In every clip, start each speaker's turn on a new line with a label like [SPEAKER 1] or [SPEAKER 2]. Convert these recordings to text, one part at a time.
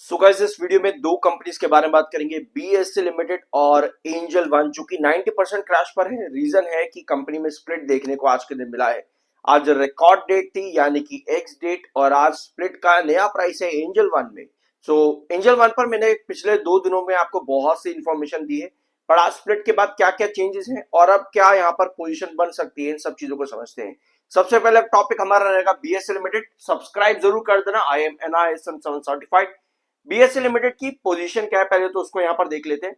[SPEAKER 1] So guys इस video में दो कंपनीज के बारे में बात करेंगे, बीएससी लिमिटेड और एंजल वन, जो कि 90% क्रैश पर है। रीजन है कि कंपनी में स्प्लिट देखने को आज के दिन मिला है। आज रिकॉर्ड डेट थी यानी कि एक्स डेट, और आज स्प्लिट का नया प्राइस है एंजल वन में। सो एंजल वन पर मैंने पिछले 2 दिनों में आपको बहुत सी इंफॉर्मेशन दी है, पर आज स्प्लिट के बाद क्या क्या चेंजेस हैं और अब क्या यहाँ पर पोजीशन बन सकती है, इन सब चीजों को समझते हैं। सबसे पहले टॉपिक हमारा रहेगा बीएससी लिमिटेड। सब्सक्राइब जरूर कर देना। I am NISM 7 certified. BSc limited की पोजीशन क्या है पहले तो उसको यहां पर देख लेते हैं।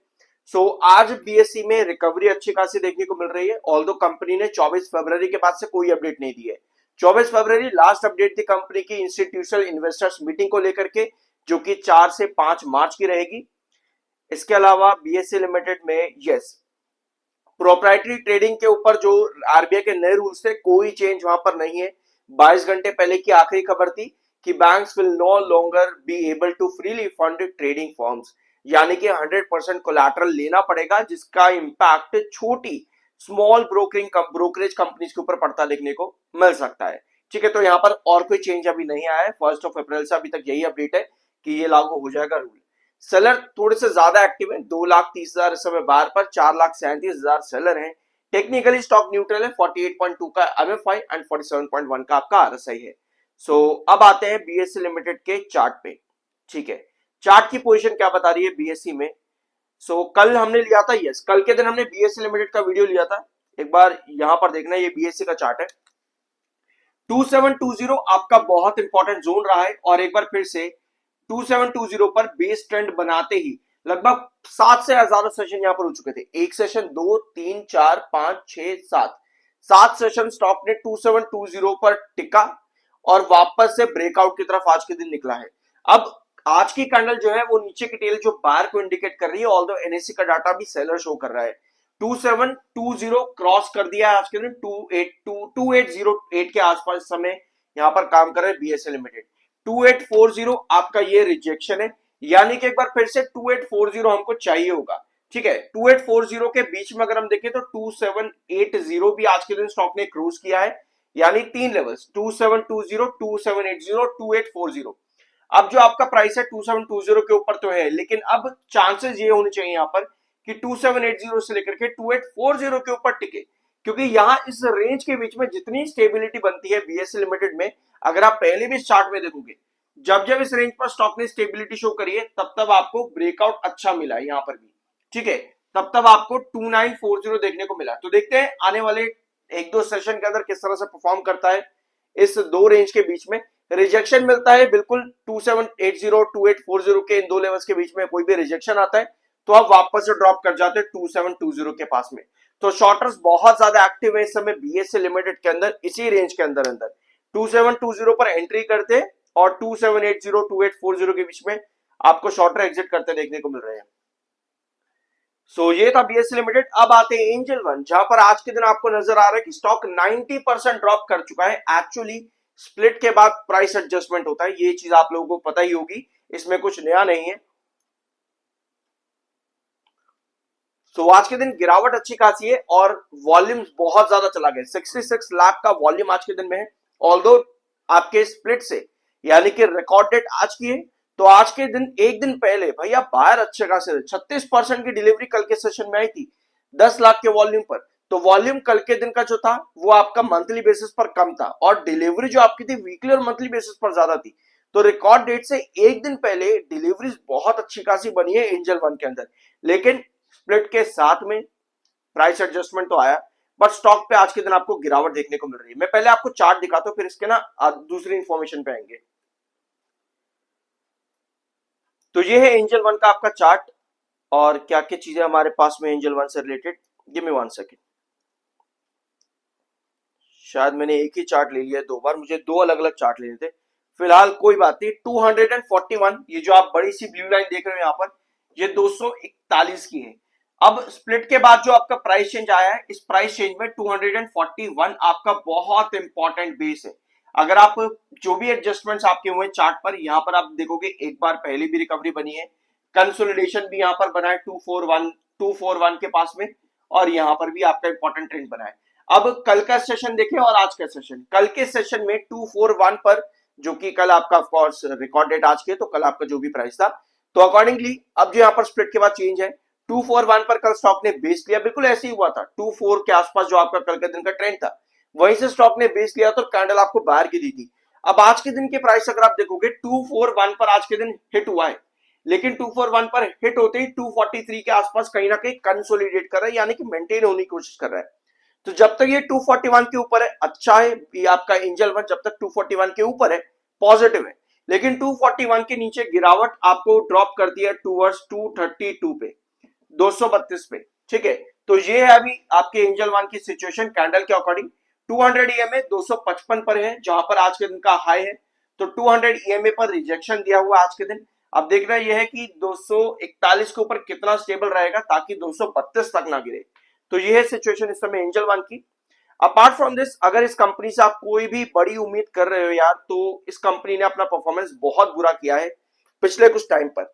[SPEAKER 1] आज बीएससी में रिकवरी अच्छी खासी देखने को मिल रही है, ऑल्दो कंपनी ने 24 फरवरी के बाद से कोई अपडेट नहीं दी है। 24 फरवरी लास्ट अपडेट थी कंपनी की इंस्टीट्यूशनल इन्वेस्टर्स मीटिंग को लेकर के, जो कि 4 से 5 मार्च की रहेगी। इसके अलावा बीएससी लिमिटेड में प्रोप्राइटरी ट्रेडिंग के ऊपर जो आरबीआई के नए रूल्स थे, कोई चेंज वहां पर नहीं है। 22 घंटे पहले की आखिरी खबर थी कि banks will no longer be able to freely fund trading firms, यानी कि 100% कोलैटरल लेना पड़ेगा, जिसका इंपैक्ट छोटी स्मॉल ब्रोकरेज कंपनीज के ऊपर पड़ता देखने को मिल सकता है। ठीक है, तो यहाँ पर और कोई चेंज अभी नहीं आया है। 1 अप्रैल से अभी तक यही अपडेट है कि ये लागू हो जाएगा रूल। सेलर थोड़े से ज्यादा एक्टिव है, 2,30,000 इस समय बाहर पर, 4,37,000 सेलर हैं। टेक्निकली स्टॉक न्यूट्रल है, 48.2 का MFI एंड 47.1 का आपका RSI है। अब आते हैं बीएससी लिमिटेड के चार्ट पे। ठीक है, चार्ट की पोजीशन क्या बता रही है बीएससी में। कल हमने लिया था, यस कल के दिन हमने बीएससी लिमिटेड का वीडियो लिया था। एक बार यहां पर देखना, ये बीएससी का चार्ट है। 2720 आपका बहुत इंपॉर्टेंट जोन रहा है, और एक बार फिर से 2720 पर बेस ट्रेंड बनाते ही लगभग 7 से ज्यादा सेशन यहां पर हो चुके थे। एक सेशन, 2, 3, 4, 5, 6, 7 सेशन स्टॉक ने 2720 पर टिका और वापस से ब्रेकआउट की तरफ आज के दिन निकला है। अब आज की कैंडल जो है वो नीचे की टेल जो बार को इंडिकेट कर रही है, ऑल्दो एनएससी का डाटा भी सेलर शो कर रहा है। 2720 क्रॉस कर दिया है आज के दिन। 2808 के आसपास समय यहां पर काम कर रहे हैं बीएससी लिमिटेड। 2840 आपका ये रिजेक्शन है, यानी कि एक बार फिर से 2840 हमको चाहिए होगा। ठीक है, 2840 के बीच में अगर हम देखें तो 2780 भी आज के दिन स्टॉक ने क्रॉस किया है, यानी 3 लेवल्स 2720, 2780, 2840। अब जो आपका प्राइस है 2720 के ऊपर तो है, लेकिन अब चांसेस ये होने चाहिए यहां पर कि 2780 से लेकर के 2840 के ऊपर टिके, क्योंकि यहां इस रेंज के बीच में जितनी स्टेबिलिटी बनती है बीएससी लिमिटेड में, अगर आप पहले भी चार्ट में देखोगे, जब जब इस रेंज पर स्टॉक ने स्टेबिलिटी शो करी है, तब तब आपको ब्रेकआउट अच्छा मिला है यहां पर भी। ठीक है, तब तब आपको 2940 देखने को मिला। तो देखते हैं आने वाले 1-2 सेशन के अंदर किस तरह से परफॉर्म करता है। इस दो रेंज के बीच में रिजेक्शन मिलता है बिल्कुल, 2780 2840 के इन दो लेवल्स के बीच में कोई भी रिजेक्शन आता है तो आप वापस से ड्रॉप कर जाते हैं 2720 के पास में। तो शॉर्टर्स बहुत ज्यादा एक्टिव है इस समय बीएससी लिमिटेड के अंदर, इसी रेंज के अंदर 2720 पर एंट्री करते और 2780 2840 के बीच में आपको शॉर्टर एग्जिट करते देखने को मिल रहे हैं। ये था बीएससी लिमिटेड। अब आते हैं एंजल वन, जहां पर आज के दिन आपको नजर आ रहा है कि स्टॉक 90% ड्रॉप कर चुका है। एक्चुअली स्प्लिट के बाद प्राइस एडजस्टमेंट होता है, ये चीज आप लोगों को पता ही होगी, इसमें कुछ नया नहीं है। आज के दिन गिरावट अच्छी खासी है और वॉल्यूम बहुत ज्यादा चला गया, 66 लाख का वॉल्यूम आज के दिन में है। ऑल्दो आपके स्प्लिट से, यानी कि रिकॉर्ड डेट आज की है, तो आज के दिन एक दिन पहले भैया बाहर अच्छे खासे 36% की डिलीवरी कल के सेशन में आई थी 10 लाख के वॉल्यूम पर। तो वॉल्यूम कल के दिन का जो था वो आपका मंथली बेसिस पर कम था, और डिलीवरी जो आपकी थी वीकली और मंथली बेसिस पर ज्यादा थी। तो रिकॉर्ड डेट से एक दिन पहले डिलीवरीज बहुत अच्छी खासी बनी है एंजल वन के अंदर, लेकिन स्प्लिट के साथ में प्राइस एडजस्टमेंट तो आया, बट स्टॉक पे आज के दिन आपको गिरावट देखने को मिल रही है। मैं पहले आपको चार्ट दिखाता हूं, फिर इसके ना दूसरी इंफॉर्मेशन पे आएंगे। तो ये है एंजल वन का आपका चार्ट, और क्या क्या चीजें हमारे पास में एंजल वन से रिलेटेड। गिव मी 1 सेकेंड, शायद मैंने एक ही चार्ट ले लिया है 2 बार, मुझे 2 अलग अलग चार्ट लेने थे। फिलहाल कोई बात नहीं। 241, ये जो आप बड़ी सी ब्लू लाइन देख रहे हो यहाँ पर, ये 241 की है। अब स्प्लिट के बाद जो आपका प्राइस चेंज आया है, इस प्राइस चेंज में 241 आपका बहुत इंपॉर्टेंट बेस है। अगर आप जो भी एडजस्टमेंट्स आपके हुए चार्ट पर, यहां पर आप देखोगे एक बार पहले भी रिकवरी बनी है, कंसोलिडेशन भी यहां पर बना है 241 के पास में, और यहां पर भी आपका इंपॉर्टेंट ट्रेंड बना है। अब कल का सेशन देखें और आज का सेशन। कल के सेशन में 241 पर जो कि कल आपका ऑफ कोर्स रिकॉर्ड डेट आज के, तो कल आपका जो भी प्राइस था, तो अकॉर्डिंगली अब जो यहाँ पर स्प्लिट के बाद चेंज है 241 पर कल स्टॉक ने बेस लिया, बिल्कुल ऐसे ही हुआ था 24 के आसपास जो आपका कल के दिन का ट्रेंड था, वहीं से स्टॉक ने बेस लिया तो कैंडल आपको बाहर की दी थी। अब आज के दिन के प्राइस अगर आप देखोगे 241 पर आज के दिन हिट हुआ है, लेकिन 241 पर हिट होते ही 243 के आसपास कहीं ना कहीं कंसोलिडेट कर रहा है, यानी कि मेंटेन होने की कोशिश कर रहा है। तो जब तक ये 241 के ऊपर है अच्छा है, ये आपका एंजल वन जब तक 241 के ऊपर है पॉजिटिव है, लेकिन 241 के नीचे गिरावट आपको ड्रॉप करती है टूवर्ड्स 232 पे, 232 पे, ठीक है। तो ये है अभी आपके एंजल वन की सिचुएशन कैंडल के अकॉर्डिंग। 200 ईएमए 255 पर है जहां पर आज के दिन का हाई है, तो 200 ईएमए पर रिजेक्शन दिया हुआ आज के दिन। अब देखना यह है कि 241 के ऊपर कितना स्टेबल रहेगा ताकि 232 तक ना गिरे। तो ये है सिचुएशन इस समय एंजल वन की। अपार्ट फ्रॉम दिस, अगर इस कंपनी से आप कोई भी बड़ी उम्मीद कर रहे हो यार, तो इस कंपनी ने अपना परफॉर्मेंस बहुत बुरा किया है पिछले कुछ टाइम पर।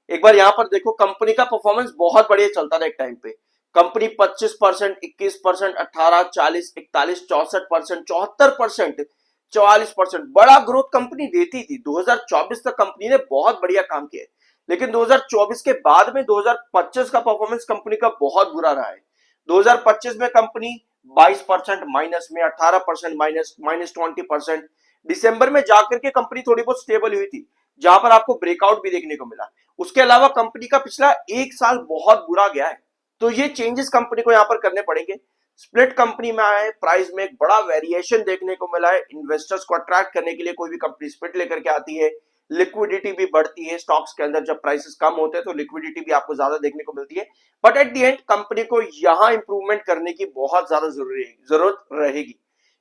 [SPEAKER 1] एक बार यहां पर देखो, कंपनी का परफॉर्मेंस बहुत बढ़िया चलता था एक टाइम पे। कंपनी 25%, 21%, 18, 40, 41, 64%, 74%, 44% बड़ा ग्रोथ कंपनी देती थी। 2024 तक कंपनी ने बहुत बढ़िया काम किया, लेकिन 2024 के बाद में 2025 का परफॉर्मेंस कंपनी का बहुत बुरा रहा है। 2025 में कंपनी 22% माइनस में, 18% माइनस, -20%। दिसंबर में जाकर के कंपनी थोड़ी बहुत स्टेबल हुई थी, जहां पर आपको ब्रेकआउट भी देखने को मिला। उसके अलावा कंपनी का पिछला एक साल बहुत बुरा गया है, तो ये चेंजेस कंपनी को यहां पर करने पड़ेंगे। स्प्लिट कंपनी में आए, प्राइस में एक बड़ा वेरिएशन देखने को मिला है। इन्वेस्टर्स को अट्रैक्ट करने के लिए कोई भी कंपनी स्प्लिट लेकर के आती है, लिक्विडिटी भी बढ़ती है स्टॉक्स के अंदर। जब प्राइसेस कम होते हैं तो लिक्विडिटी भी आपको ज्यादा देखने को मिलती है, but at the and company को यहां इंप्रूवमेंट करने की बहुत ज्यादा जरूरत रहेगी।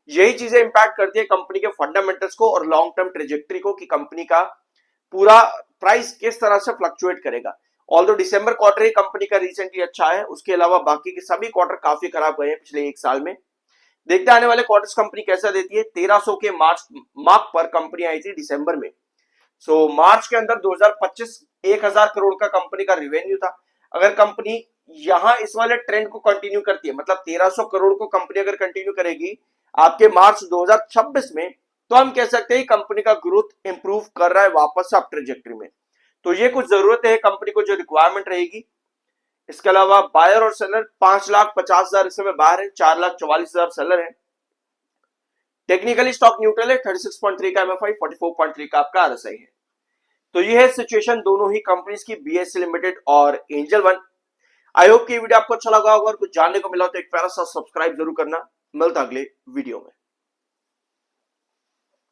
[SPEAKER 1] यही चीजें इंपैक्ट करती है कंपनी के फंडामेंटल्स को और लॉन्ग टर्म ट्रेजेक्टरी को, कि कंपनी का पूरा प्राइस किस तरह से फ्लक्चुएट करेगा। ऑल्दो दिसंबर क्वार्टर ही कंपनी का रिसेंटली अच्छा है, उसके अलावा बाकी के सभी क्वार्टर काफी खराब गए हैं पिछले एक साल में। देखते आने वाले क्वार्टर्स कंपनी कैसा देती है। 1300 के मार्क पर कंपनी आई थी दिसंबर में। सो मार्च के अंदर 2025 1000 करोड़ का कंपनी का रिवेन्यू था। अगर कंपनी यहां इस वाले ट्रेंड को कंटिन्यू करती है, मतलब 1300 करोड़ को कंपनी अगर कंटिन्यू करेगी आपके मार्च 2026 में, तो हम कह सकते हैं कंपनी का ग्रोथ इंप्रूव कर रहा है वापस अप ट्रेजेक्टरी में। तो ये कुछ जरूरत है कंपनी को, जो रिक्वायरमेंट रहेगी। इसके अलावा बायर और सेलर 5,50,000 इस समय बाहर है, 4,44,000 सेलर है। टेक्निकली स्टॉक न्यूट्रल है, 36.3 का एमएफआई, 44.3 का आपका आरएसआई है। तो ये है सिचुएशन दोनों ही कंपनीज की, बीएससी लिमिटेड और एंजल वन। आई होप कि वीडियो आपको अच्छा लगा होगा और कुछ जानने को मिला हो तो एक प्यारा सा सब्सक्राइब जरूर करना। मिलता अगले वीडियो में।